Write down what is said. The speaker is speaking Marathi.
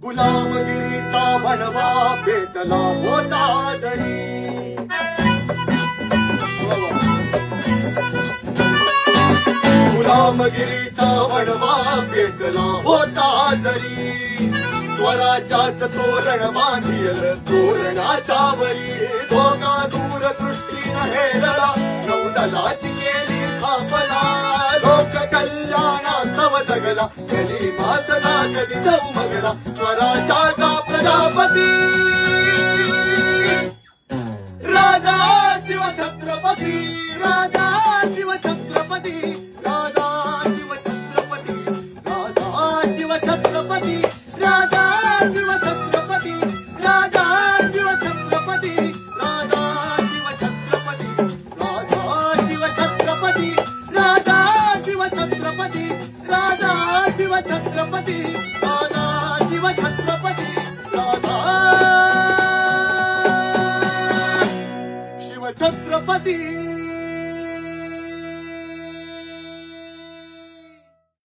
गुलामगिरीचा बनवा पेटला होता जरी. गुलामगिरीचा बनवा पेटला होता जरी. स्वराज्याच तोरण बांधिल तोरणाच्या वरी. धोका दूरदृष्टीनं हेरला नौदलाची केली स्थापना. लोक कल्याणास्तव जगला कली मासला कधी जाऊ मगला. स्वराज्याचा प्रजापती राजा शिवछत्रपती. राजा शिवछत्रपती. राजा शिवछत्रपती. राजा शिवछत्रपती. राजा शिवछत्रपती. राजा शिवछत्रपती. राजा शिवछत्रपती. राजा शिवछत्रपती. राजा शिवछत्रपती. राजा शिवछत्रपती. राजा शिवछत्रपती. राजा शिवछत्रपती.